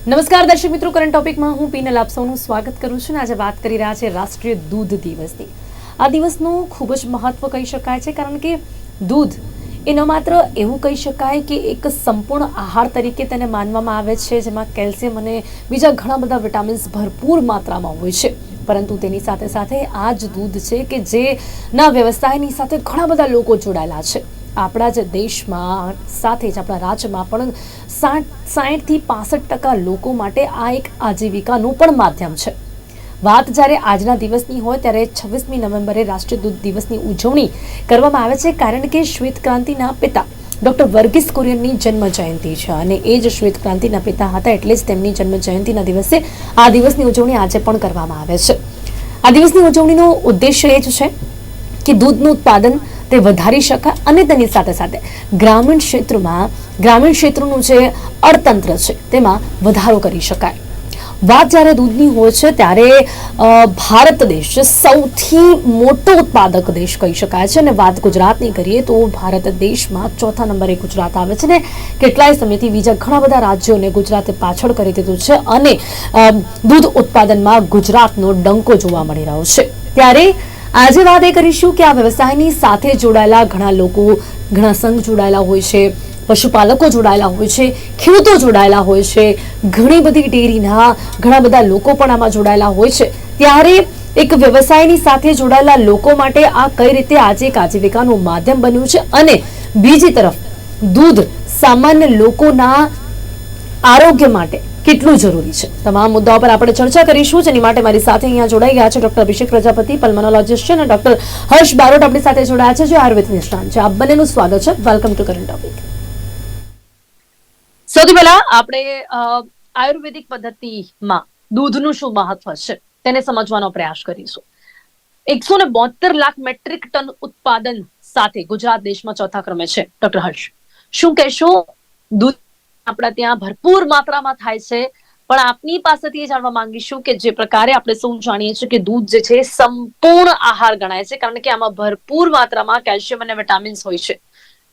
નમસ્કાર દર્શક મિત્રો, કરંટ ટોપિકમાં હું પીનલ આપ સૌનું સ્વાગત કરું છું. આજે વાત કરી રહ્યા છે રાષ્ટ્રીય દૂધ દિવસની. આ દિવસનું ખૂબ જ મહત્વ કહી શકાય છે, કારણ કે દૂધ એ ન માત્ર એવું કહી શકાય કે એક સંપૂર્ણ આહાર તરીકે તેને માનવામાં આવે છે, જેમાં કેલ્શિયમ અને બીજા ઘણા બધા વિટામિન્સ ભરપૂર માત્રામાં હોય છે, પરંતુ તેની સાથે સાથે આ જ દૂધ છે કે જેના વ્યવસાયની સાથે ઘણા બધા લોકો જોડાયેલા છે. આપણા જ દેશમાં સાથે જ આપણા રાજ્યમાં પણ 60થી 65% લોકો માટે આ એક આજીવિકાનું પણ માધ્યમ છે. વાત જ્યારે આજના દિવસની હોય ત્યારે 26મી નવેમ્બરે રાષ્ટ્રીય દૂધ દિવસની ઉજવણી કરવામાં આવે છે, કારણ કે શ્વેત ક્રાંતિના પિતા ડૉક્ટર વર્ગીસ કુરિયનની જન્મ જયંતિ છે અને એ જ શ્વેત ક્રાંતિના પિતા હતા, એટલે જ તેમની જન્મ જયંતિના દિવસે આ દિવસની ઉજવણી આજે પણ કરવામાં આવે છે. આ દિવસની ઉજવણીનો ઉદ્દેશ્ય એ જ છે કે દૂધનું ઉત્પાદન તે વધારી શકાય અને તેની સાથે સાથે ગ્રામીણ ક્ષેત્રનું જે અર્થતંત્ર છે તેમાં વધારો કરી શકાય. વાત જ્યારે દૂધની હોય છે ત્યારે ભારત દેશ સૌથી મોટો ઉત્પાદક દેશ કહી શકાય છે, અને વાત ગુજરાતની કરીએ તો ભારત દેશમાં ચોથા નંબરે ગુજરાત આવે છે ને કેટલાય સમયથી બીજા ઘણા બધા રાજ્યોને ગુજરાતે પાછળ કરી દીધું છે અને દૂધ ઉત્પાદનમાં ગુજરાતનો ડંકો જોવા મળી રહ્યો છે. ત્યારે આજે વાત એ કરીશું કે આ વ્યવસાયની સાથે જોડાયેલા ઘણા લોકો, ઘણા સંઘ જોડાયેલા હોય છે, પશુપાલકો જોડાયેલા હોય છે, ખેડૂતો જોડાયેલા હોય છે, ઘણી બધી ડેરીના ઘણા બધા લોકો પણ આમાં જોડાયેલા હોય છે. ત્યારે એક વ્યવસાયની સાથે જોડાયેલા લોકો માટે આ કઈ રીતે આજે એક આજીવિકાનું માધ્યમ બન્યું છે, અને બીજી તરફ દૂધ સામાન્ય લોકોના આરોગ્ય માટે કેટલું જરૂરી છે, તમામ મુદ્દાઓ પર આપણે ચર્ચા કરીશું. જેની માટે મારી સાથે અહીંયા જોડાઈ ગયા છે ડોક્ટર અભિષેક પ્રજાપતિ, પલ્મોનોલોજીસ્ટ છે, અને ડોક્ટર હર્ષ બારોટ આપણી સાથે જોડાયા છે, જે આયુર્વેદ નિષ્ણાત છે. આપ બંનેનું સ્વાગત છે. Welcome to current topic. સૌથી પહેલા આપણે આયુર્વેદિક પદ્ધતિમાં દૂધનું શું મહત્વ છે તેને સમજવાનો પ્રયાસ કરીશું. 172 લાખ મેટ્રિક ટન ઉત્પાદન સાથે ગુજરાત દેશમાં ચોથા ક્રમે છે. ડોક્ટર હર્ષ, શું કહેશો? દૂધ આપણા ત્યાં ભરપૂર માત્રામાં થાય છે, પણ આપની પાસેથી જાણવા માંગીશું કે જે પ્રકારે આપણે સૌ જાણીએ છીએ કે દૂધ જે છે સંપૂર્ણ આહાર ગણાય છે, કારણ કે આમાં ભરપૂર માત્રામાં કેલ્શિયમ અને વિટામિન્સ હોય છે.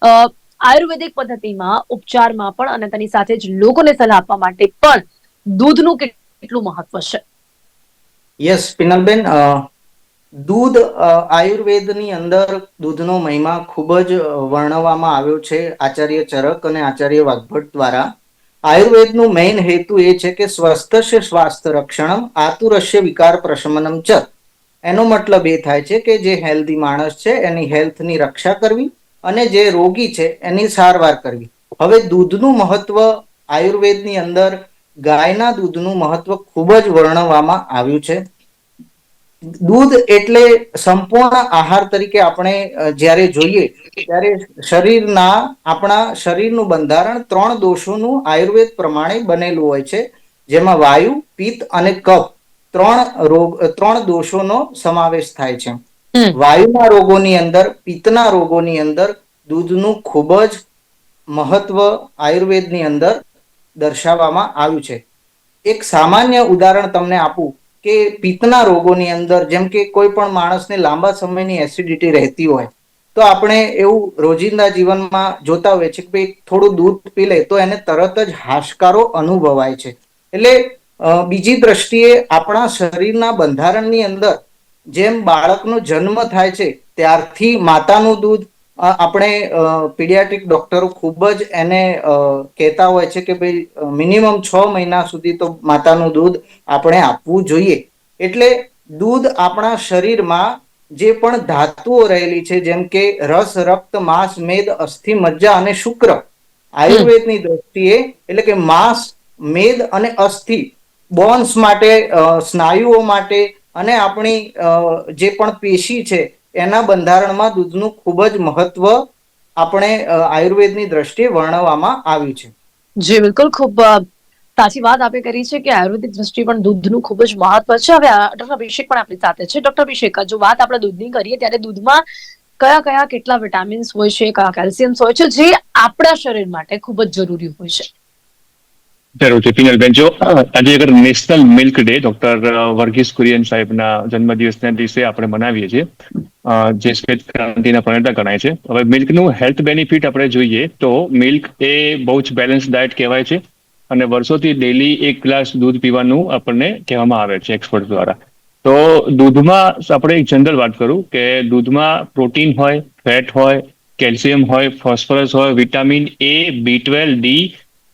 આયુર્વેદિક પદ્ધતિમાં ઉપચારમાં પણ અને તેની સાથે જ લોકોને સલાહ આપવા માટે પણ દૂધનું કેટલું મહત્વ છે? યસ પિનલબેન, દૂધ આયુર્વેદની અંદર દૂધનો મહિમા ખૂબ જ વર્ણવવામાં આવ્યો છે આચાર્ય ચરક અને આચાર્ય વાગ્ભટ દ્વારા. આયુર્વેદનું મેઇન હેતુ એ છે કે સ્વસ્થસ્ય સ્વાસ્થ્ય રક્ષણમ આતુરસ્ય વિકાર પ્રશમનમ ચ. એનો મતલબ એ થાય છે કે જે હેલ્ધી માણસ છે એની હેલ્થની રક્ષા કરવી અને જે રોગી છે એની સારવાર કરવી. હવે દૂધનું મહત્વ આયુર્વેદની અંદર ગાયના દૂધનું મહત્વ ખૂબ જ વર્ણવવામાં આવ્યું છે. દૂધ એટલે સંપૂર્ણ આહાર તરીકે આપણે જ્યારે જોઈએ ત્યારે આપણા શરીરનું બંધારણ 3 દોષોનું આયુર્વેદ પ્રમાણે બનેલું હોય છે, જેમાં વાયુ, પિત્ત અને કફ 3 દોષોનો સમાવેશ થાય છે. વાયુના રોગોની અંદર, પિત્તના રોગોની અંદર દૂધનું ખૂબ જ મહત્વ આયુર્વેદની અંદર દર્શાવવામાં આવ્યું છે. એક સામાન્ય ઉદાહરણ તમને આપું કે પિત્તના રોગોની અંદર, જેમ કે કોઈ પણ માણસને લાંબા સમયની એસિડિટી રહેતી હોય તો આપણે એવું રોજિંદા જીવનમાં જોતા હોઈએ છીએ કે થોડું દૂધ પી લે તો એને તરત જ હાશકારો અનુભવાય છે. એટલે બીજી દ્રષ્ટિએ આપણા શરીરના બંધારણની અંદર જેમ બાળકનો જન્મ થાય છે ત્યારથી માતાનું દૂધ આપણે પીડિયાટ્રિક ડોક્ટરો ખૂબ જ એને કહેતા હોય છે કે ભાઈ મિનિમમ 6 મહિના સુધી તો માતાનું દૂધ આપણે આપવું જોઈએ. એટલે દૂધ આપણા શરીરમાં જે પણ ધાતુઓ રહેલી છે, જેમ કે રસ, રક્ત, માંસ, મેદ, અસ્થિ, મજ્જા અને શુક્ર, આયુર્વેદની દ્રષ્ટિએ એટલે કે માંસ, મેદ અને અસ્થિ બોન્સ માટે, સ્નાયુઓ માટે અને આપણી જે પણ પેશી છે એના બંધારણમાં દૂધનું ખૂબ જ મહત્વ આપણે આયુર્વેદની દ્રષ્ટિએ વર્ણવવામાં આવ્યું છે. જી બિલકુલ, ખૂબ સાચી વાત આપે કરી છે કે આયુર્વેદિક દ્રષ્ટિએ પણ દૂધનું ખૂબ જ મહત્વ છે. હવે ડોક્ટર અભિષેક પણ આપણી સાથે છે. ડોક્ટર અભિષેક, જો વાત આપણે દૂધની કરીએ ત્યારે દૂધમાં કયા કયા કેટલા વિટામિન્સ હોય છે, કયા કેલ્શિયમ્સ હોય છે, જે આપણા શરીર માટે ખૂબ જ જરૂરી હોય છે? જરૂર છે પિનલબેન. જો આજે અગર national milk day doctor Verghese Kurian સાહેબના જન્મદિવસના દિવસે આપણે મનાવીએ છીએ, જે શ્વેત ક્રાંતિના પ્રણેતા ગણાય છે. હવે મિલ્કનું હેલ્થ બેનિફિટ આપણે જોઈએ તો મિલ્ક એ બહુ જ બેલેન્સ ડાયટ કહેવાય છે. અને વર્ષોથી ડેલી 1 ગ્લાસ દૂધ પીવાનું આપણને કહેવામાં આવે છે એક્સપર્ટ દ્વારા. તો દૂધમાં આપણે એક જનરલ વાત કરું કે દૂધમાં પ્રોટીન હોય, ફેટ હોય, કેલ્શિયમ હોય, ફોસ્ફરસ હોય, વિટામિન A, B12, D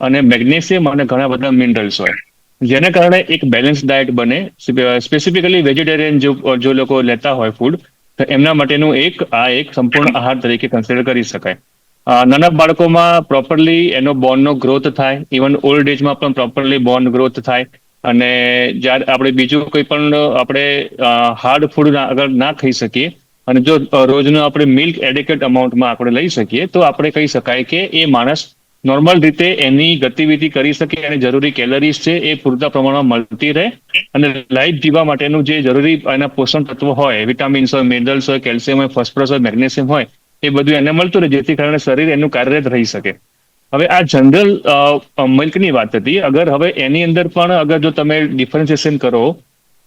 અને મેગ્નેશિયમ અને ઘણા બધા મિનરલ્સ હોય, જેને કારણે એક બેલેન્સ ડાયટ બને. સ્પેસિફિકલી વેજીટેરિયન જો લોકો લેતા હોય ફૂડ, તો એમના માટેનું એક સંપૂર્ણ આહાર તરીકે કન્સિડર કરી શકાય. નાના બાળકોમાં પ્રોપરલી એનો બોનનો ગ્રોથ થાય, ઇવન ઓલ્ડ એજમાં પણ પ્રોપરલી બોન ગ્રોથ થાય. અને જ્યારે આપણે બીજું કોઈ પણ આપણે હાર્ડ ફૂડ અગર ના ખાઈ શકીએ અને જો રોજનું આપણે મિલ્ક એડિક્વેટ અમાઉન્ટમાં આપણે લઈ શકીએ તો આપણે કહી શકાય કે એ માણસ નોર્મલ રીતે એની ગતિવિધિ કરી શકે અને જરૂરી કેલરીઝ છે એ પૂરતા પ્રમાણમાં મળતી રહે અને લાઈફ જીવવા માટેનું જે જરૂરી એના પોષણ તત્વો હોય, વિટામિન્સ હોય, મિનરલ્સ હોય, કેલ્શિયમ હોય, ફોસ્ફરસ હોય, મેગ્નેશિયમ હોય, એ બધું એને મળતું રહે, જેથી કારણે શરીર એનું કાર્યરત રહી શકે. હવે આ જનરલ મિલ્કની વાત હતી. અગર હવે એની અંદર પણ અગર જો તમે ડિફરન્સિએશન કરો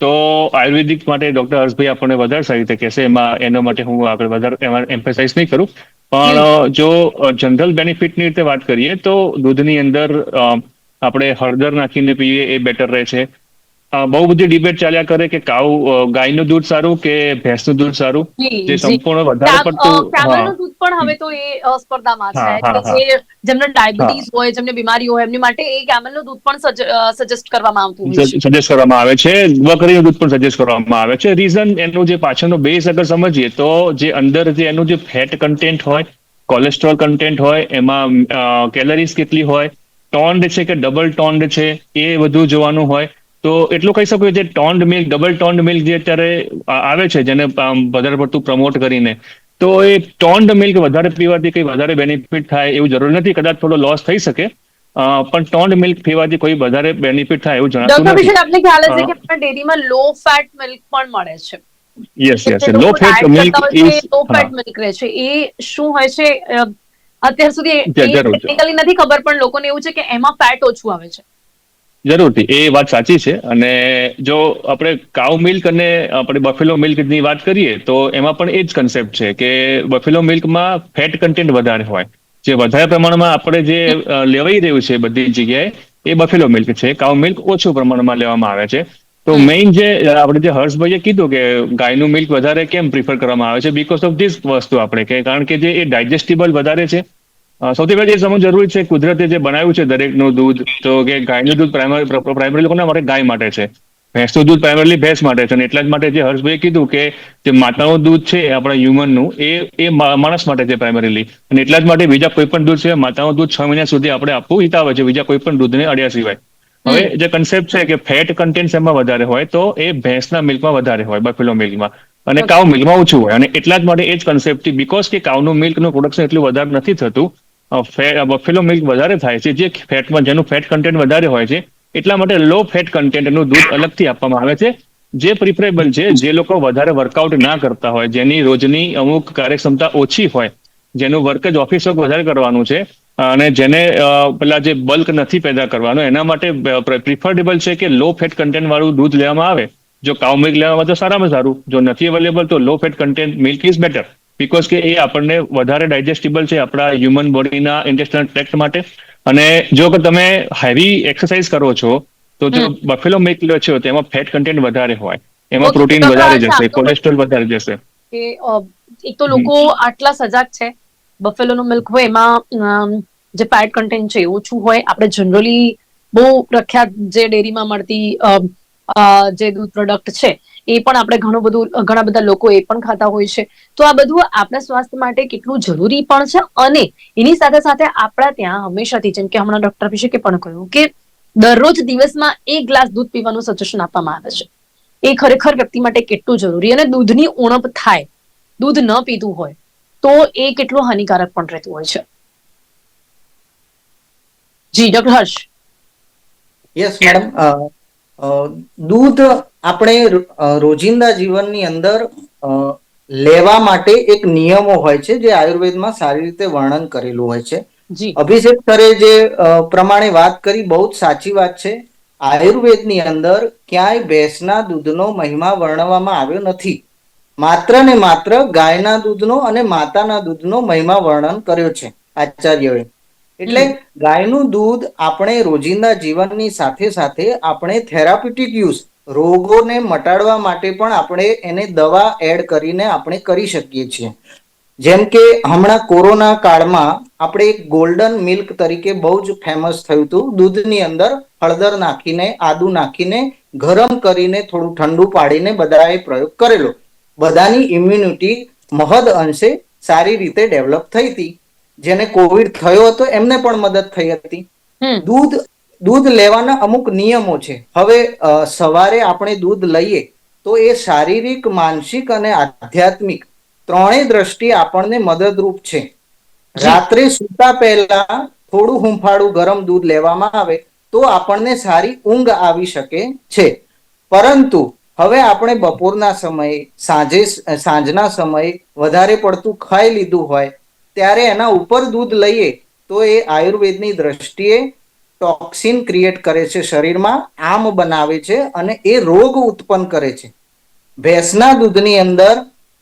તો આયુર્વેદિક માટે ડોક્ટર હર્ષભાઈ આપણને વધારે સારી રીતે કહેશે, એના માટે હું આગળ વધારે એમાં એમ્ફેસાઇઝ નહીં કરું. પણ જો જનરલ બેનિફિટની રીતે વાત કરીએ તો દૂધની અંદર આપણે હળદર નાખીને પીએ એ બેટર રહે છે. બહુ બધી ડિબેટ ચાલ્યા કરે કે ગાયનું દૂધ સારું કે ભેંસનું દૂધ સારું, જી જે જી સંપૂર્ણ વધારે પડતું. કેમલનું દૂધ પણ હવે તો એ સ્પર્ધામાં હા છે હા કે હા જે જેમને હા ડાયાબિટીસ હોય, જેમને બીમારી હોય, એમની માટે એ કેમલનું દૂધ પણ સજેસ્ટ કરવામાં આવતું હોય છે. સજેસ્ટ કરવામાં આવે છે. બકરીનું દૂધ પણ સજેસ્ટ કરવામાં આવે છે. રીઝન એનું જે પાછળનો બેઝ અગર સમજીએ તો જે અંદર જે એનું જે ફેટ કન્ટેન્ટ હોય, કોલેસ્ટ્રોલ કન્ટેન્ટ હોય, એમાં કેલરીઝ કેટલી હોય, ટોન્ડ છે કે ડબલ ટોન્ડ છે, એ બધું જોવાનું હોય. તો એટલું કહી શકું જે toned milk, double toned milk જે અત્યારે આવે છે, જેને વધારે પડતું પ્રમોટ કરીને, તો એ ટોન્ડ મિલ્ક વધારે પીવાથી કંઈ વધારે બેનિફિટ થાય એવું જરૂર નથી. કદાચ થોડો લોસ થઈ શકે, પણ ટોન્ડ મિલ્ક પીવાથી કોઈ વધારે બેનિફિટ થાય એવું જણાતું ડોક્ટર નથી. ભીષણ, આપને ખ્યાલ હશે કે આપણા ડેરીમાં લો ફેટ મિલ્ક પણ મળે છે. યસ યસ, જે લો લોકો ફેટ ડાયટ મિલ્ક કરતા હોય છે ઇઝ. લો હા, ફેટ મિલ્ક રહે છે. એ શું હોય છે અત્યાર સુધી એ જરૂર ટેકનિકલી નથી ખબર, પણ લોકોને એવું છે કે એમાં ફેટ ઓછું આવે છે. જરૂરથી એ વાત સાચી છે. અને જો આપણે કાઉ મિલ્ક અને આપણે બફેલો મિલ્કની વાત કરીએ તો એમાં પણ એ જ કન્સેપ્ટ છે કે બફેલો મિલ્કમાં ફેટ કન્ટેન્ટ વધારે હોય. જે વધારે પ્રમાણમાં આપણે જે લેવાઈ રહ્યું છે બધી જગ્યાએ, એ બફેલો મિલ્ક છે. કાઉ મિલ્ક ઓછું પ્રમાણમાં લેવામાં આવે છે. તો મેઇન જે આપણે જે હર્ષભાઈએ કીધું કે ગાયનું મિલ્ક વધારે કેમ પ્રિફર કરવામાં આવે છે, બીકોઝ ઓફ ધીસ વસ્તુ આપણે કે કારણ કે જે એ ડાયજેસ્ટિબલ વધારે છે. સૌથી પહેલા એ સમજવું જરૂરી છે, કુદરતે જે બનાવ્યું છે દરેકનું દૂધ, તો કે ગાયનું દૂધ પ્રાઇમરી લોકોના માટે ગાય માટે છે, ભેંસનું દૂધ પ્રાઇમરલી ભેંસ માટે છે. અને એટલા જ માટે જે હર્ષભાઈએ કીધું કે જે માતાનું દૂધ છે આપણા હ્યુમનનું, એ માણસ માટે છે પ્રાઇમરીલી. અને એટલા જ માટે બીજા કોઈ પણ દૂધ છે, માતાનું દૂધ 6 મહિના સુધી આપણે આપવું હિતાવે છે, બીજા કોઈ પણ દૂધને અડ્યા સિવાય. હવે જે કન્સેપ્ટ છે કે ફેટ કન્ટેન્ટ એમાં વધારે હોય, તો એ ભેંસના મિલ્કમાં વધારે હોય, બફેલો મિલ્કમાં, અને કાઉ મિલ્કમાં ઓછું હોય. અને એટલા જ માટે એ જ કન્સેપ્ટથી, બીકોઝ કે કાઉનું મિલ્કનું પ્રોડક્શન એટલું વધારે નથી થતું, બફેલો મિલ્ક વધારે થાય છે, જે ફેટમાં જેનું ફેટ કન્ટેન્ટ વધારે હોય છે. એટલા માટે લો ફેટ કન્ટેન્ટનું દૂધ અલગથી આપવામાં આવે છે, જે પ્રિફરેબલ છે. જે લોકો વધારે વર્કઆઉટ ના કરતા હોય, જેની રોજની અમુક કાર્યક્ષમતા ઓછી હોય, જેનું વર્ક જ ઓફિસ વર્ક વધારે કરવાનું છે, અને જેને પેલા જે બલ્ક નથી પેદા કરવાનો, એના માટે પ્રિફરેબલ છે કે લો ફેટ કન્ટેન્ટ વાળું દૂધ લેવામાં આવે. જો કાઉ મિલ્ક લેવામાં તો સારામાં સારું, જો નથી અવેલેબલ તો low fat content milk is better, because કે એ આપણને વધારે ડાયજેસ્ટિબલ છે આપણા હ્યુમન બોડીના ઇન્ટેસ્ટાઇનલ ટ્રેક્ટ માટે. અને જો કે તમે હેવી એક્સરસાઇઝ કરો છો, તો જો બફેલો મિલ્ક લો છો તો એમાં ફેટ કન્ટેન્ટ વધારે હોય, એમાં ઓકે, પ્રોટીન ડોક્ટર વધારે હર્ષ, જશે, આપનો કોલેસ્ટ્રોલ વધારે જશે. કે એક તો લોકો આટલા સજાગ છે, બફેલોનું મિલ્ક હોય એમાં જે ફેટ કન્ટેન્ટ છે એ ઓછું હોય. આપણે જનરલી બહુ પ્રખ્યાત જે ડેરીમાં મળતી જે દૂધ પ્રોડક્ટ છે, એ પણ આપણે ઘણા બધા લોકો એ પણ ખાતા હોય છે. તો આ બધું આપણા સ્વાસ્થ્ય માટે કેટલું જરૂરી પણ છે. અને એની સાથે સાથે આપણા ત્યાં હંમેશાથી, જેમ કે હમણાં ડોક્ટર અભિષેકે પણ કહ્યું કે દરરોજ દિવસમાં 1 ગ્લાસ દૂધ પીવાનું સજેશન આપવામાં આવે છે. એ ખરેખર વ્યક્તિ માટે કેટલું જરૂરી, અને દૂધની ઉણપ થાય, દૂધ ન પીતું હોય તો એ કેટલું હાનિકારક પણ રહેતું હોય છે. જી ડોક્ટર હર્ષ. યસ મેડમ, દૂધ આપણે રોજિંદા જીવનની અંદર લેવા માટે એક નિયમો હોય છે, જે આયુર્વેદમાં સારી રીતે વર્ણન કરેલું હોય છે. જી અભિષેક સરે જે પ્રમાણે વાત કરી, બહુ જ સાચી વાત છે. આયુર્વેદની અંદર ક્યાંય ભેંસના દૂધનો મહિમા વર્ણવવામાં આવ્યો નથી. માત્ર ને માત્ર ગાયના દૂધનો અને માતાના દૂધનો મહિમા વર્ણન કર્યો છે આચાર્યોએ. એટલે ગાયનું દૂધ આપણે રોજિંદા જીવનની સાથે સાથે આપણે થેરાપ્યુટિક યુઝ રોગોને મટાડવા માટે પણ આપણે એને દવા એડ કરીને આપણે કરી શકીએ છીએ. જેમ કે હમણાં કોરોના કાળમાં આપણે એક ગોલ્ડન મિલ્ક તરીકે બહુ જ ફેમસ થયું હતું. દૂધની અંદર હળદર નાખીને આદુ નાખીને ગરમ કરીને થોડું ઠંડુ પાડીને બધાએ પ્રયોગ કરેલો. બધાની ઇમ્યુનિટી મહદ અંશે સારી રીતે ડેવલપ થઈ હતી. જેને કોવિડ થયો હતો એમને પણ મદદ થઈ હતી. દૂધ લેવાના અમુક નિયમો છે. હવે સવારે આપણે દૂધ લઈએ તો એ શારીરિક, માનસિક અને આધ્યાત્મિક ત્રણેય દ્રષ્ટિએ આપણને મદદરૂપ છે. રાત્રે સૂતા પહેલા થોડું હુંફાળું ગરમ દૂધ લેવામાં આવે તો આપણને સારી ઊંઘ આવી શકે છે. પરંતુ હવે આપણે બપોરના સમયે સાંજના સમયે વધારે પડતું ખાઈ લીધું હોય ત્યારે એના ઉપર દૂધ લઈએ તો એ આયુર્વેદની દ્રષ્ટિએ ટોક્સિન ક્રિએટ કરે છે શરીરમાં, આમ બનાવે છે અને એ રોગ ઉત્પન્ન કરે છે. ભેંસના દૂધની અંદર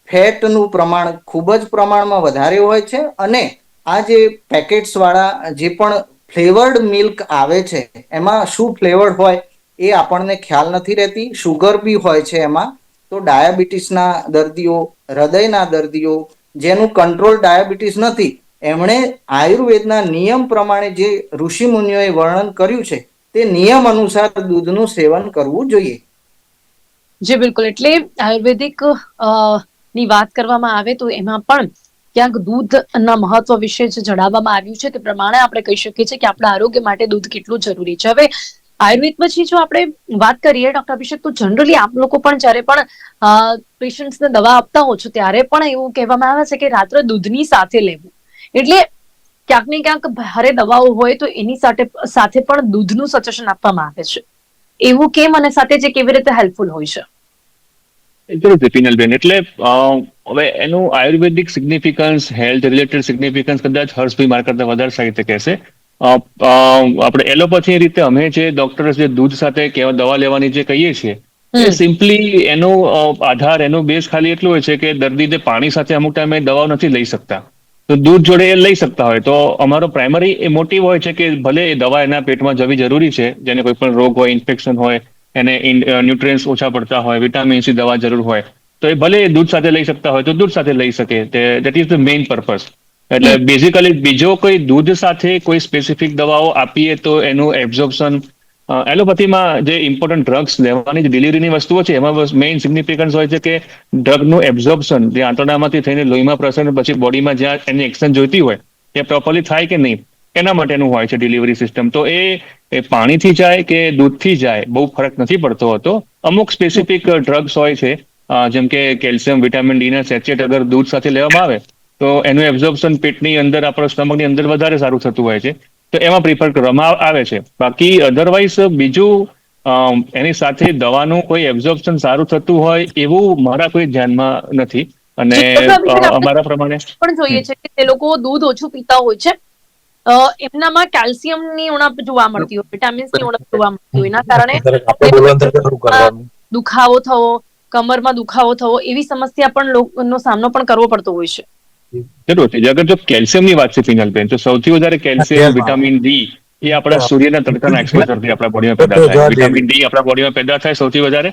ફેટનું પ્રમાણ ખૂબ જ પ્રમાણમાં વધારે હોય છે અને આ જે પેકેટ્સ વાળા જે પણ ફ્લેવર્ડ મિલ્ક આવે છે એમાં શું ફ્લેવર્ડ હોય એ આપણને ખ્યાલ નથી રહેતી. શુગર બી હોય છે એમાં. તો ડાયાબિટીસના દર્દીઓ, હૃદયના દર્દીઓ જેનું કંટ્રોલ ડાયાબિટીસ નથી એમણે આયુર્વેદના નિયમ પ્રમાણે જે ઋષિ મુનિઓએ વર્ણન કર્યું છે તે નિયમ અનુસાર દૂધનું સેવન કરવું જોઈએ. જી બિલકુલ. એટલે આયુર્વેદિક ની વાત કરવામાં આવે તો એમાં પણ ક્યાંક દૂધના મહત્વ વિશે જે જણાવવામાં આવ્યું છે તે પ્રમાણે આપણે કહી શકીએ છીએ કે આપણા આરોગ્ય માટે દૂધ કેટલું જરૂરી છે. હવે આયુર્વેદ પછી જો આપણે વાત કરીએ ડોક્ટર અભિષેક, તો જનરલી આપ લોકો પણ જ્યારે પણ પેશન્ટ્સને દવા આપતા હો છો ત્યારે પણ એવું કહેવામાં આવે છે કે રાત્રે દૂધની સાથે લેવું. એટલે ક્યાંક ને ક્યાંક ભારે દવાઓ હોય તો એની સાથે પણ દૂધનું સજેશન આપવામાં આવે છે. એવું કેમ અને સાથે જે કેવી રીતે હેલ્પફુલ હોય છે? જરૂરથી પિનલબેન. એટલે હવે એનું આયુર્વેદિક સિગ્નિફિકન્સ, હેલ્થ રિલેટેડ સિગ્નિફિકન્સ કદાચ હર્ષભાઈ મારા કરતા વધારે સારી રીતે કહેશે. આપણે એલોપેથી રીતે અમે જે ડોક્ટર્સ જે દૂધ સાથે દવા લેવાની જે કહીએ છીએ એ સિમ્પલી એનો આધાર, એનો બેઝ ખાલી એટલું હોય છે કે દર્દીને પાણી સાથે અમુક ટાઈમે દવાઓ નથી લઈ શકતા, તો દૂધ જોડે એ લઈ શકતા હોય. તો અમારો પ્રાઇમરી એ મોટિવ હોય છે કે ભલે એ દવા એના પેટમાં જવી જરૂરી છે, જેને કોઈ પણ રોગ હોય, ઇન્ફેક્શન હોય, એને ન્યુટ્રિયન્ટ્સ ઓછા પડતા હોય, વિટામિન સી દવા જરૂર હોય, તો એ ભલે દૂધ સાથે લઈ શકતા હોય તો દૂધ સાથે લઈ શકે. That is the main purpose. એટલે બેઝિકલી બીજો કોઈ દૂધ સાથે કોઈ સ્પેસિફિક દવાઓ આપીએ તો એનું એબ્ઝોર્પ્શન, એલોપેથીમાં જે ઇમ્પોર્ટન્ટ ડ્રગ્સ લેવાની જે ડિલિવરીની વસ્તુઓ છે એમાં મેઇન સિગ્નિફિકન્સ હોય છે કે ડ્રગનું એબ્ઝોર્પ્શન જે આંતરડામાંથી થઈને લોહીમાં પ્રસરણ પછી બોડીમાં જ્યાં એની એક્શન જોઈતી હોય એ પ્રોપરલી થાય કે નહીં એના માટેનું હોય છે ડિલિવરી સિસ્ટમ. તો એ પાણીથી જાય કે દૂધથી જાય બહુ ફરક નથી પડતો હોતો. અમુક સ્પેસિફિક ડ્રગ્સ હોય છે જેમ કે કેલ્શિયમ, વિટામિન ડી ના સેચેટ અગર દૂધ સાથે લેવામાં આવે તો એનું એબ્ઝોર્પ્શન પેટની અંદર, આપણા સ્ટમકની અંદર વધારે સારું થતું હોય છે. તો એમાં પ્રિફર કરવામાં આવે છે. બાકી અધરવાઇઝ બીજું એની સાથે દવાનું કોઈ એબ્ઝોર્પ્શન સારું થતું હોય એવું મારા કોઈ ધ્યાનમાં નથી. અને અમારા પ્રમાણે પણ જોઈએ છે કે તે લોકો દૂધ ઓછું પીતા હોય છે, એમનામાં કેલ્શિયમની ઉણપ જોવા મળતી હોય, વિટામિન્સની ઉણપ જોવા મળતી હોય, એના કારણે દુખાવો થવો, કમરમાં દુખાવો થવો એવી સમસ્યા પણ લોકોનો સામનો પણ કરવો પડતો હોય છે. જરૂરથી. અગર જો કેલ્શિયમની વાત છે પિનલબેન, તો સૌથી વધારે કેલ્શિયમ, વિટામિન ડી એ આપણા સૂર્યના તડકાના એક્સપોઝરથી આપણા બોડીમાં પેદા થાય. વિટામિન ડી આપણા બોડીમાં પેદા થાય સૌથી વધારે.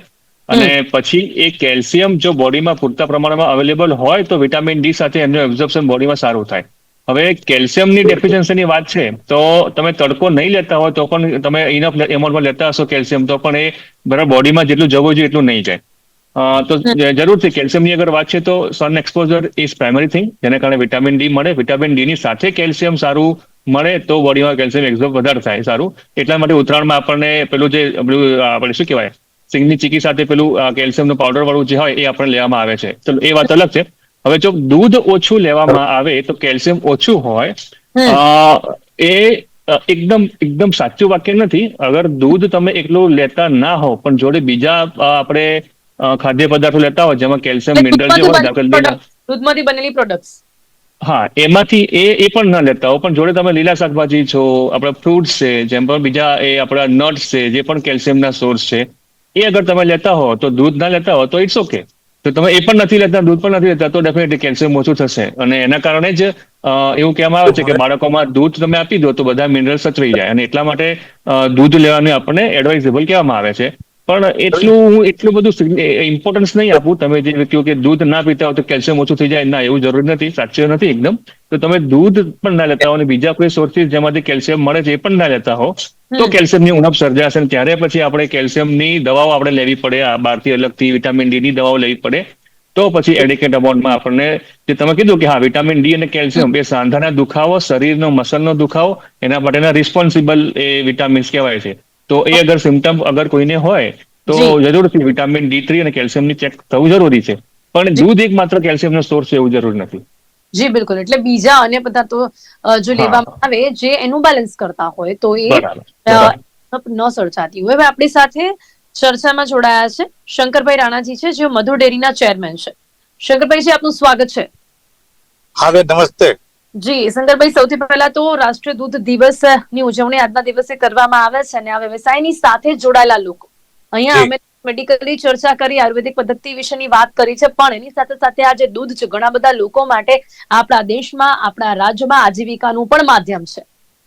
અને પછી એ કેલ્શિયમ જો બોડીમાં પૂરતા પ્રમાણમાં અવેલેબલ હોય તો વિટામિન ડી સાથે એમનું એબ્ઝોર્પ્શન બોડીમાં સારું થાય. હવે કેલ્શિયમની ડેફિશિયન્સીની વાત છે તો તમે તડકો નહીં લેતા હોય તો પણ તમે ઇનફ એમાઉન્ટમાં લેતા હશો કેલ્શિયમ તો પણ એ બરાબર બોડીમાં જેટલું જવું જોઈએ એટલું નહીં જાય. તો જરૂરથી કેલ્શિયમની અગર વાત છે તો સન એક્સપોઝર ઇઝ પ્રાઇમરી થિંગ, જેના કારણે વિટામિન ડી મળે. વિટામિન ડીની સાથે કેલ્શિયમ સારું મળે તો બોડીમાં કેલ્શિયમ એબ્ઝોર્બ વધારે થાય સારું. એટલા માટે ઉત્તરાયણમાં આપણને પેલું આપણે શું કહેવાય, સિંગની ચીકી સાથે પેલું કેલ્શિયમનું પાવડર વાળું જે હોય એ આપણે લેવામાં આવે છે. ચલો એ વાત અલગ છે. હવે જો દૂધ ઓછું લેવામાં આવે તો કેલ્શિયમ ઓછું હોય, એ એકદમ સાચું વાક્ય નથી. અગર દૂધ તમે એકલું લેતા ના હો પણ જોડે બીજા આપણે ખાદ્ય પદાર્થો લેતા હોય જેમાં કેલ્શિયમ, મિનરલ જે હોય, દૂધમાંથી બનેલી પ્રોડક્ટ્સ, હા, એમાંથી એ પણ ના લેતા હો પણ જોડે તમે લીલા શાકભાજી છો, આપણા ફ્રૂટ્સ છે, જેમ પણ બીજા એ આપણા નટ્સ છે જે પણ કેલ્શિયમના સોર્સ છે, એ અગર તમે લેતા હો તો દૂધ ના લેતા હો તો ઇટ્સ ઓકે. તો તમે એ પણ નથી લેતા, દૂધ પણ નથી લેતા, તો ડેફિનેટલી કેલ્શિયમ ઓછું થશે. અને એના કારણે જ એવું કહેવામાં આવે છે કે બાળકોમાં દૂધ તમે આપી દો તો બધા મિનરલ્સ સચવાઈ જાય, અને એટલા માટે દૂધ લેવાનું આપણને એડવાઇઝેબલ કહેવામાં આવે છે. પણ એટલું બધું ઇમ્પોર્ટન્સ નહીં આપું. તમે જે કહ્યું કે દૂધ ના પીતા હોય તો કેલ્શિયમ ઓછું થઈ જાય, ના, એવું જરૂરી નથી, સાચું નથી એકદમ. તો તમે દૂધ પણ ના લેતા હો અને બીજા કોઈ સોર્સિસ જેમાંથી કેલ્શિયમ મળે છે એ પણ ના લેતા હો, તો કેલ્શિયમની ઉણપ સર્જાશે. અને ત્યારે પછી આપણે કેલ્શિયમની દવાઓ આપણે લેવી પડે, બહારથી અલગથી વિટામિન ડી ની દવાઓ લેવી પડે. તો પછી એડિકેટ અમાઉન્ટમાં આપણને, જે તમે કીધું કે હા, વિટામિન ડી અને કેલ્શિયમ એ સાંધાના દુખાવો, શરીરનો મસલનો દુખાવો, એના માટેના રિસ્પોન્સિબલ એ વિટામિન્સ કહેવાય છે. તો એ અગર સિમ્ટમ અગર કોઈને હોય તો જી જરૂરથી વિટામિન D3 અને કેલ્શિયમની ચેક થવું જરૂરી છે. પણ જી દૂધ એક માત્ર કેલ્શિયમનો સોર્સ છે એવું જરૂર નથી. જી બિલકુલ. એટલે બીજા અન્ય પદાર્થો જો હા, લેવામાં આવે જે એનું બેલેન્સ કરતા હોય તો એ બરાબર. ન સર્જાતી હોય. હવે આપણી સાથે ચર્ચામાં જોડાયા છે શંકરભાઈ રાણાજી છે, જેઓ મધુર ડેરીના ચેરમેન છે. શંકરભાઈજી, આપનું સ્વાગત છે. હા બેન, નમસ્તે. જી શંકરભાઈ, સૌથી પહેલા તો રાષ્ટ્રીય દૂધ દિવસ ની ઉજવણી આજના દિવસે કરવામાં આવે છે, અને આ વ્યવસાયની સાથે જોડાયેલા લોકો, અહીંયા જી અમે મેડિકલી ચર્ચા કરી, આયુર્વેદિક પદ્ધતિ વિશેની વાત કરી છે, પણ એની સાથે સાથે આ જે દૂધ છે ઘણા બધા લોકો માટે આપણા દેશમાં, આપણા રાજ્યમાં આજીવિકાનું પણ માધ્યમ છે.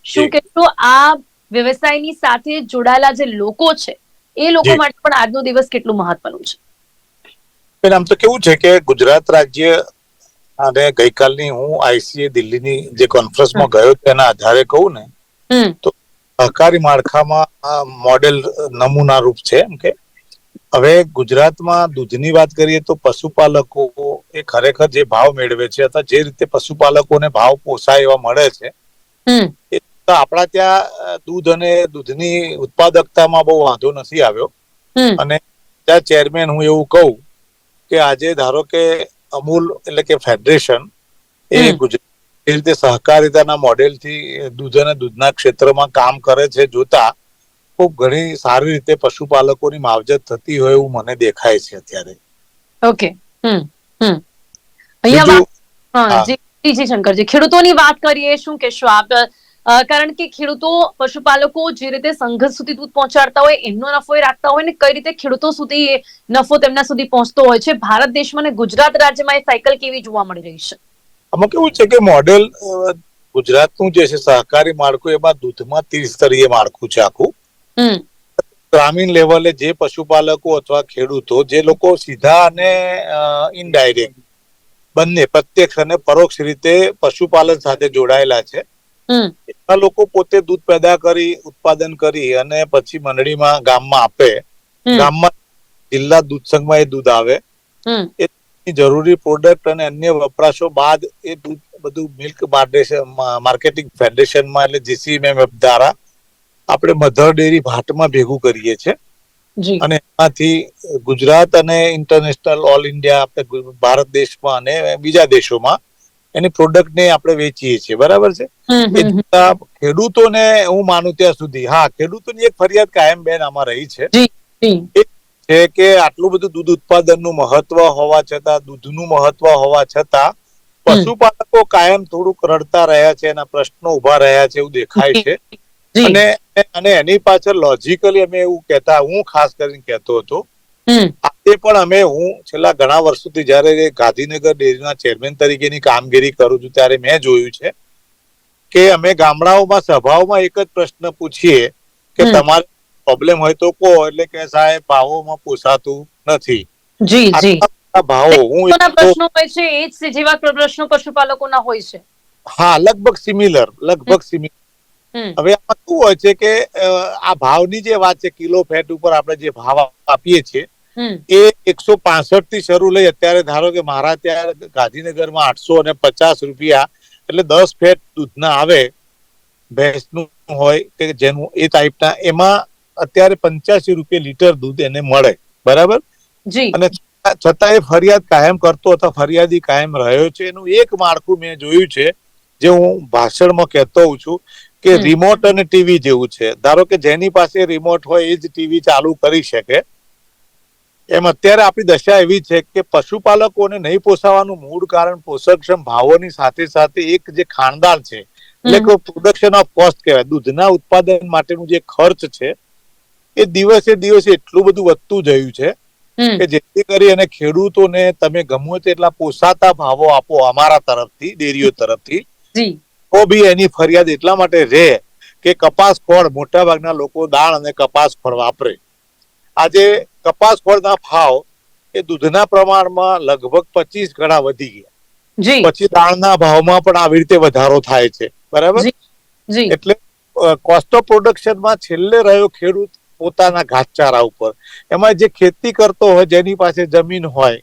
શું જી કહેશો, આ વ્યવસાયની સાથે જોડાયેલા જે લોકો છે એ લોકો જી માટે પણ આજનો દિવસ કેટલું મહત્વનું છે? બેન, આમ તો કેવું છે કે ગુજરાત રાજ્ય અને ગઈકાલની હું આઈસીએ દિલ્હીની જે કોન્ફરન્સમાં ગયો તેના આધારે કહું ને, હમ તો સહકારી માળખામાં આ મોડેલ નમૂના રૂપ છે. એમ કે હવે ગુજરાતમાં દૂધની વાત કરીએ તો પશુપાલકો એ ખરેખર જે ભાવ મેળવે છે અથવા જે રીતે પશુપાલકોને ભાવ પોસાય એવા મળે છે, હમ એ તો આપણા ત્યાં દૂધ અને દૂધની ઉત્પાદકતામાં બહુ વાંધો નથી આવ્યો. હમ અને ત્યાં ચેરમેન હું એવું કહું કે આજે ધારો કે અમૂલ એટલે કે ફેડરેશન એ હમ ગુજરાત એ રીતે સહકારિતાના મોડેલથી દૂધ અને દૂધના ક્ષેત્રમાં કામ કરે છે, જોતા ખૂબ ઘણી સારી રીતે પશુપાલકોની માવજત થતી હોય એવું મને દેખાય છે અત્યારે. ઓકે. હમ હમ અહીંયા બીજું, હા હા, જી જી શંકરજી, ખેડૂતોની વાત કરીએ, શું કહેશો આપ? કારણ કે ખેડૂતો, પશુપાલકો જે રીતે સંઘર્ષ સુધી દૂધ પહોંચાડતા હોય, એમનો નફો એ રાખતા હોય ને કઈ રીતે ખેડૂતો સુધી એ નફો તેમના સુધી પહોંચતો હોય છે. ભારત દેશમાં અને ગુજરાત રાજ્યમાં એ સાયકલ કેવી જોવા મળી રહી છે? આમાં કેવું છે કે મોડેલ ગુજરાતનું જે છે સહકારી માળખું, એમાં દૂધમાં ત્રિસ્તરીય માળખું છે આખું. હમ ગ્રામીણ લેવલે જે પશુપાલકો અથવા ખેડૂતો, જે લોકો સીધા અને ઇનડાયરેક્ટ બંને પ્રત્યક્ષ અને પરોક્ષ રીતે પશુપાલન સાથે જોડાયેલા છે, હમ એવા લોકો પોતે દૂધ પેદા કરી, ઉત્પાદન કરી અને પછી મંડળીમાં, ગામમાં આપે. હમ ગામમાં જિલ્લા દૂધ સંઘમાં એ દૂધ આવે. હમ એ જરૂરી પ્રોડક્ટ અને અન્ય વપરાશો બાદ એ દૂધ બધું મિલ્ક માર્કેટિંગ ફેડરેશનમાં એટલે જીસીએમએમ દ્વારા આપણે મધર ડેરી ભાટમાં ભેગું કરીએ છીએ. જી અને એમાંથી ગુજરાત અને ઇન્ટરનેશનલ ઓલ ઇન્ડિયા આપણે ભારત દેશમાં અને બીજા દેશોમાં એની પ્રોડક્ટને આપણે વેચીએ છીએ. બરાબર છે. હમ એ હમ ખેડૂતોને હું માનું ત્યાં સુધી, હા, ખેડૂતોની એક ફરિયાદ કાયમ બેન આમાં રહી છે જી જી છે કે આટલું બધું દૂધ ઉત્પાદનનું મહત્વ હોવા છતાં, દૂધનું મહત્વ હોવા છતાં હમ પશુપાલકો કાયમ થોડુંક રડતા રહ્યા છે, એના પ્રશ્નો ઉભા રહ્યા છે એવું દેખાય છે. જી અને એની પાછળ લોજિકલી અમે એવું કહેતા, હું ખાસ કરીને કહેતો હતો, હમ આજે પણ હું છેલ્લા ઘણા વર્ષોથી જયારે ગાંધીનગર ડેરીના ચેરમેન તરીકેની કામગીરી કરું છું ત્યારે મેં જોયું છે કે અમે ગામડાઓમાં સભાઓમાં એક જ પ્રશ્ન પૂછીએ કે હમ તમારે પ્રોબ્લેમ હોય તો કહો, એટલે કે સાહેબ ભાવોમાં પોસાતું નથી. જી જી આટલા ભાવો હું ખેડૂતોના પ્રશ્નો હોય છે એ જ જેવા પ્રશ્નો પશુપાલકોના હોય છે. હા, લગભગ સિમિલર. હમ હવે આમાં શું હોય છે કે આ ભાવની જે વાત છે, કિલો ફેટ ઉપર આપણે જે ભાવ આપીએ છીએ હમ એ 165 થી શરૂ લઈ અત્યારે ધારો કે મારા ત્યાં ગાંધીનગરમાં 850 રૂપિયા, એટલે 10 ફેટ દૂધના આવે, ભેંસનું હોય કે જેનું એ ટાઈપના, એમાં અત્યારે 85 રૂપિયા લીટર દૂધ એને મળે. બરાબર. જી અને છતાં એ ફરિયાદ કાયમ કરતો અથવા ફરિયાદી કાયમ રહ્યો છે. એનું એક માળખું મેં જોયું છે, જે હું ભાષણમાં કહેતો હોઉં છું કે હમ રિમોટ અને ટીવી જેવું છે. ધારો કે જેની પાસે રિમોટ હોય એ જ ટીવી ચાલુ કરી શકે. એમ અત્યારે આપણી દશા એવી છે કે પશુપાલકોને નહીં પોસાવાનું મૂળ કારણ પોષકક્ષમ ભાવોની સાથે સાથે એક જે ખાણદાર છે, એટલે કે પ્રોડક્શન ઓફ કોસ્ટ કહેવાય, દૂધના ઉત્પાદન માટેનું જે ખર્ચ છે એ દિવસે દિવસે એટલું બધું વધતું જયું છે કે જેથી કરી અને ખેડૂતોને તમે ગમે તેટલા પોસાતા ભાવો આપો અમારા તરફથી, ડેરીઓ તરફથી, તો બી એની ફરિયાદ એટલા માટે રહે કે કપાસ ખોળ મોટા ભાગના લોકો દાળ અને કપાસ ખોળ વાપરે. આજે કપાસ ખોળના ભાવ એ દૂધના પ્રમાણમાં લગભગ 25 ગણા વધી ગયા. પછી દાળના ભાવમાં પણ આવી રીતે વધારો થાય છે, બરાબર? એટલે કોસ્ટ ઓફ પ્રોડક્શનમાં છેલ્લે રહ્યો ખેડૂત પોતાના ઘાસચારા ઉપર. એમાં જે ખેતી કરતો હોય, જેની પાસે જમીન હોય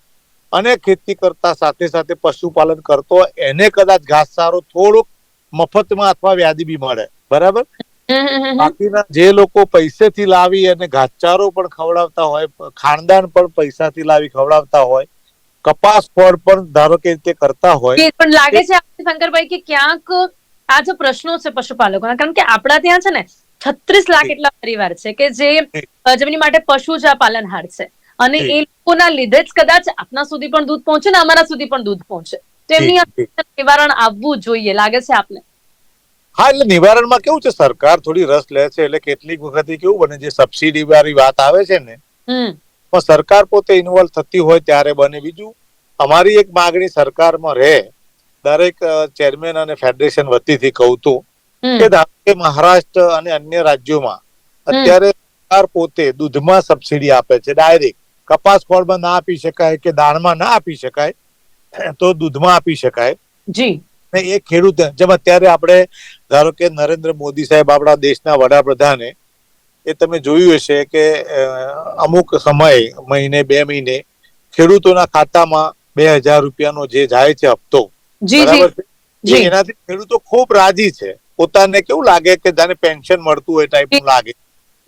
અને ખેતી કરતા સાથે સાથે પશુપાલન કરતો હોય, એને કદાચ ઘાસચારો થોડોક મફતમાં અથવા વ્યાજબી મળે, બરાબર? બાકીના જે લોકો પૈસેથી લાવી અને ઘાસચારો પણ ખવડાવતા હોય, ખાનદાન પણ પૈસાથી લાવી ખવડાવતા હોય, કપાસ ખોળ પણ ધારો કે રીતે કરતા હોય, પણ લાગે છે શંકરભાઈ કે ક્યાંક આ જે પ્રશ્નો છે પશુપાલકોના, કારણ કે આપણા ત્યાં છે ને 36 લાખ એટલા પરિવાર છે કે જે જેમની માટે પશુ જ પાલનહાર છે, અને એ લોકોના લીધે જ કદાચ આપના સુધી પણ દૂધ પહોંચે ને અમારા સુધી પણ દૂધ પહોંચે. તો એમની નિવારણ આવવું જોઈએ લાગે છે આપને? હા, એટલે નિવારણમાં કેવું છે, સરકાર થોડી રસ લે છે. એટલે કેટલીક વખત કેવું બને, જે સબસિડી વાળી વાત આવે છે ને, પણ સરકાર પોતે ઇન્વોલ્વ થતી હોય ત્યારે બને. બીજું, અમારી એક માગણી સરકારમાં રહે, દરેક ચેરમેન અને ફેડરેશન વતીથી કહું તો, કે ધારો કે મહારાષ્ટ્ર અને અન્ય રાજ્યોમાં અત્યારે સરકાર પોતે દૂધમાં સબસિડી આપે છે ડાયરેક્ટ. કપાસ ખોળમાં ના આપી શકાય કે દાળમાં ના આપી શકાય, તો દૂધમાં આપી શકાય. એ ખેડૂત, જેમ અત્યારે આપણે ધારો કે નરેન્દ્ર મોદી સાહેબ, આપણા દેશના વડાપ્રધાને, એ તમે જોયું હશે કે અમુક સમય, મહિને 2 મહિને ખેડૂતોના ખાતામાં 2000 રૂપિયાનો જે જાય છે હપ્તો, બરાબર છે, એનાથી ખેડૂતો ખૂબ રાજી છે. પોતાને કેવું લાગે કે જાણે પેન્શન મળતું હોય ટાઈપનું લાગે.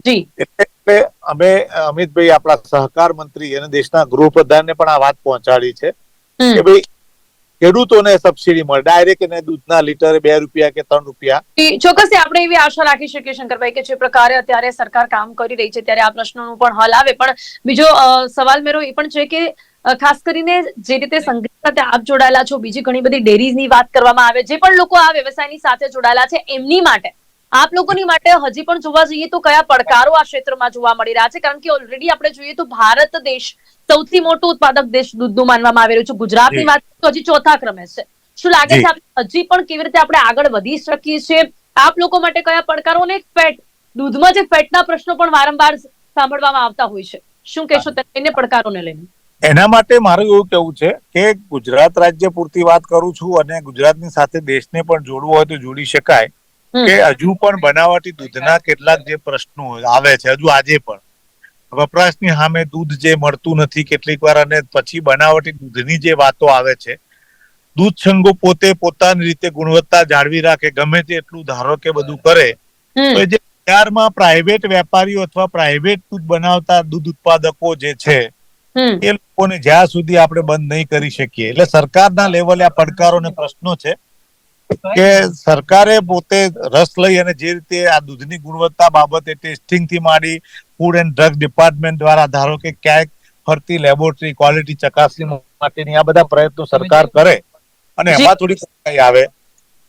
એટલે અમે અમિતભાઈ, આપણા સહકાર મંત્રી અને દેશના ગૃહપ્રધાનને પણ આ વાત પહોંચાડી છે કે ભાઈ ખેડૂતોને સબસિડી મળે ડાયરેક્ટ, એને દૂધના લીટરે 2 રૂપિયા કે 3 રૂપિયા. ચોક્કસથી આપણે એવી આશા રાખી શકીએ શંકરભાઈ કે જે પ્રકારે અત્યારે સરકાર કામ કરી રહી છે ત્યારે આ પ્રશ્નોનું પણ હલ આવે. પણ બીજો સવાલ મેરો એ પણ છે કે ખાસ કરીને જે રીતે સંઘ સાથે આપ જોડાયેલા છો, બીજી ઘણી બધી ડેરીઝની વાત કરવામાં આવે, જે પણ લોકો આ વ્યવસાયની સાથે જોડાયેલા છે, એમની માટે, આપ લોકોની માટે હજી પણ જોવા જઈએ તો કયા પડકારો આ ક્ષેત્રમાં જોવા મળી રહ્યા છે? કારણ કે ઓલરેડી આપણે જોઈએ તો ભારત દેશ સૌથી મોટો ઉત્પાદક દેશ દૂધનું માનવામાં આવી રહ્યું છે. ગુજરાતની વાત તો હજી 4થા ક્રમે છે. શું લાગે છે હજી પણ કેવી રીતે આપણે આગળ વધી શકીએ છીએ? આપ લોકો માટે કયા પડકારો? અને ફેટ, દૂધમાં જે ફેટના પ્રશ્નો પણ વારંવાર સાંભળવામાં આવતા હોય છે, શું કહેશો તેને પડકારોને લઈને? એના માટે મારું એવું કેવું છે કે ગુજરાત રાજ્ય પૂરતી વાત કરું છું, અને ગુજરાતની સાથે દેશને પણ જોડવું હોય તો જોડી શકાય. કે હજુ પણ બનાવટી દૂધના કેટલાક જે પ્રશ્નો આવે છે, હજુ આજે પણ વપરાશની સામે દૂધ જે મળતું નથી કેટલીક વાર, અને પછી બનાવટી દૂધની જે વાતો આવે છે, દૂધ સંઘો પોતે પોતાની રીતે ગુણવત્તા જાળવી રાખે, ગમે તે એટલું ધારો કે બધું કરે, તો જે બજારમાં પ્રાઇવેટ વેપારીઓ અથવા પ્રાઇવેટ દૂધ બનાવતા દૂધ ઉત્પાદકો જે છે, એ લોકોને જ્યાં સુધી આપણે બંધ નહીં કરી શકીએ. એટલે સરકારના લેવલે આ પડકારો અને પ્રશ્નો છે કે સરકારે પોતે રસ લઈ અને જે રીતે આ દૂધની ગુણવત્તા બાબતે ટેસ્ટિંગ થી માંડી ફૂડ એન્ડ ડ્રગ ડિપાર્ટમેન્ટ દ્વારા ધારો કે ક્યાંક ફરતી લેબોરેટરી ક્વોલિટી ચકાસણી માટેની આ બધા પ્રયત્નો સરકાર કરે અને એમાં થોડી કઈ આવે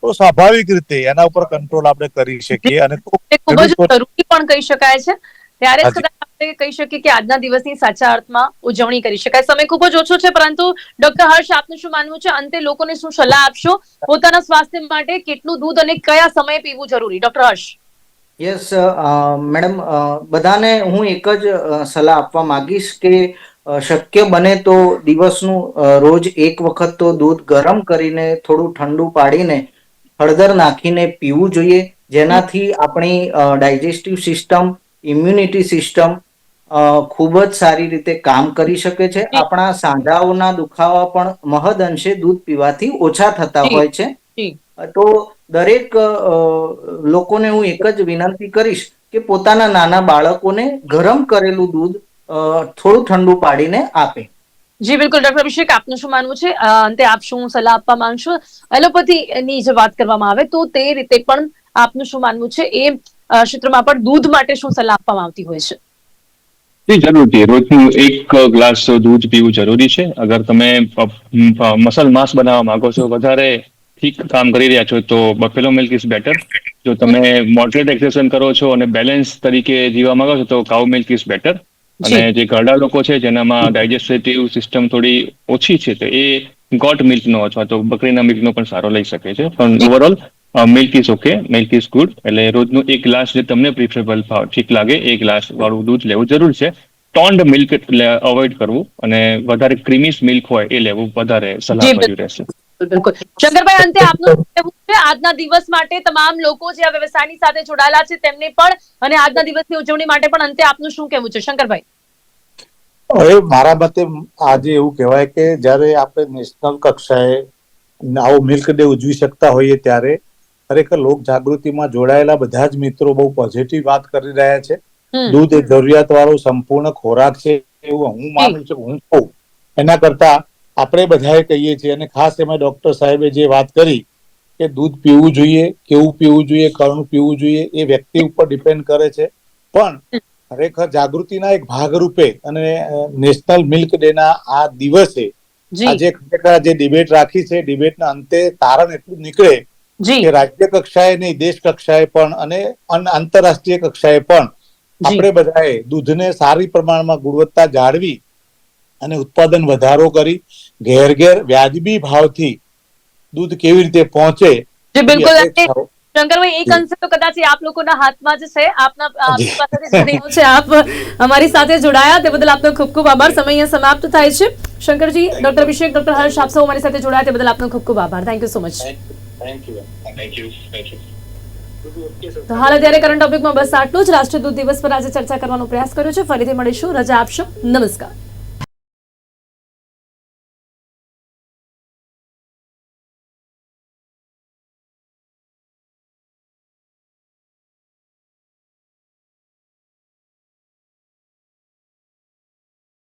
તો સ્વાભાવિક રીતે એના ઉપર કંટ્રોલ આપણે કરી શકીએ. અને ખૂબ જ જરૂરી પણ કહી શકાય છે. ત્યારે જ કદાચ આપણે કહી શકીએ કે આજના દિવસની સાચા અર્થમાં ઉજવણી કરી શકાય. સમય ખૂબ જ ઓછો છે, પરંતુ ડોક્ટર હર્ષ, આપનું શું માનવું છે? અંતે લોકોને શું સલાહ આપશો પોતાના સ્વાસ્થ્ય માટે? કેટલું દૂધ અને કયા સમયે પીવું જરૂરી? ડોક્ટર હર્ષ. યસ મેડમ, બધાને હું એક જ સલાહ આપવા માંગીશ કે શક્ય બને તો દિવસનું રોજ એક વખત તો દૂધ ગરમ કરીને થોડું ઠંડુ પાડીને હળદર નાખીને પીવું જોઈએ, જેનાથી આપણી ડાયજેસ્ટિવ સિસ્ટમ, ઇમ્યુનિટી સિસ્ટમ ખૂબ જ સારી રીતે કામ કરી શકે છે. આપણા સાંધાઓના દુખાવા પણ મહદ અંશે દૂધ પીવાથી ઓછા થતા હોય છે. તો દરેક લોકોને હું એક જ વિનંતી કરીશ કે પોતાના નાના બાળકોને ગરમ કરેલું દૂધ થોડું ઠંડુ પાડીને આપે. જી બિલકુલ. ડોક્ટર અભિષેક, આપનું શું માનવું છે? અંતે આપ શું સલાહ આપવા માંગશો? એલોપેથીની જે વાત કરવામાં આવે તો તે રીતે પણ આપનું શું માનવું છે? એ ક્ષેત્રમાં પણ દૂધ માટે શું સલાહ આપવામાં આવતી હોય છે? જરૂરથી રોજનું 1 ગ્લાસ દૂધ પીવું જરૂરી છે. અગર તમે મસલ માસ બનાવવા માંગો છો, વધારે ઠીક કામ કરી રહ્યા છો, તો બફેલો મિલ્ક ઇઝ બેટર. જો તમે મોડરેટ એક્સરસાઇઝ કરો છો અને બેલેન્સ તરીકે જીવવા માંગો છો તો કાઉ મિલ્ક ઇઝ બેટર. અને જે ઘરડા લોકો છે જેનામાં ડાયજેસ્ટિવ સિસ્ટમ થોડી ઓછી છે તો એ ગોટ મિલ્કનો અથવા તો બકરીના મિલ્કનો પણ સારો લઈ શકે છે. પણ overall milk is okay, milk is good. એટલે રોજનું 1 ગ્લાસ જે તમને પ્રિફરેબલ ઠીક લાગે એ ગ્લાસ વાળું દૂધ લેવું જરૂર છે. ટોન્ડ મિલ્ક એટલે અવોઇડ કરવું અને વધારે ક્રીમીસ મિલ્ક હોય એ લેવું વધારે સલાહ કર્યું રહેશે. બિલકુલ. શંકરભાઈ, અંતે આપનું શું કહેવું છે આજના દિવસ માટે? તમામ લોકો જે આ વ્યવસાયની સાથે જોડાયેલા છે તેમને પણ, અને આજના દિવસની ઉજવણી માટે પણ અંતે આપનું શું કહેવું છે શંકરભાઈ? હવે મારા મતે આજે એવું કહેવાય કે જ્યારે આપણે નેશનલ કક્ષાએ આવો મિલ્ક ડે ઉજવી શકતા હોઈએ ત્યારે ખરેખર લોક જાગૃતિમાં જોડાયેલા બધા જ મિત્રો બહુ પોઝિટિવ વાત કરી રહ્યા છે. દૂધ એ જરૂરિયાત વાળો સંપૂર્ણ ખોરાક છે એવું હું માનું છું. હું કહું એના કરતા આપણે બધાએ કહીએ છીએ, અને ખાસ એમાં ડોક્ટર સાહેબે જે વાત કરી કે દૂધ પીવું જોઈએ, કેવું પીવું જોઈએ, કયું પીવું જોઈએ, એ વ્યક્તિ ઉપર ડિપેન્ડ કરે છે. પણ ખરેખર જાગૃતિના એક ભાગરૂપે અને નેશનલ મિલ્ક ડે ના આ દિવસે આજે ખરેખર જે ડિબેટ રાખી છે, ડિબેટના અંતે તારણ એટલું નીકળે કે રાજ્ય કક્ષાએ નહીં, દેશ કક્ષાએ પણ અને આંતરરાષ્ટ્રીય કક્ષાએ પણ આપણે બધાએ દૂધને સારી પ્રમાણમાં ગુણવત્તા જાળવી અને ઉત્પાદન વધારો કરી ઘેર ઘેર વ્યાજબી ભાવથી દૂધ કેવી રીતે પહોંચે. બિલકુલ શંકરભાઈ, એક અંશે તો કદાચ આપ લોકોના હાથમાં જ છે. આપ અમારી સાથે જોડાયા તે બદલ આપનો ખૂબ ખૂબ આભાર. સમય અહીંયા સમાપ્ત થાય છે. શંકરજી, ડોક્ટર અભિષેક, ડોક્ટર હર્ષ, આપ સૌ અમારી સાથે જોડાયા તે બદલ આપનો ખૂબ ખૂબ આભાર. Thank you so much. તો હાલ અત્યારે કરંટ ટોપિકમાં બસ આટલું જ. રાષ્ટ્રીય દૂધ દિવસ પર આજે ચર્ચા કરવાનો પ્રયાસ કર્યો છે. ફરીથી મળીશું. રજા આપશો. નમસ્કાર.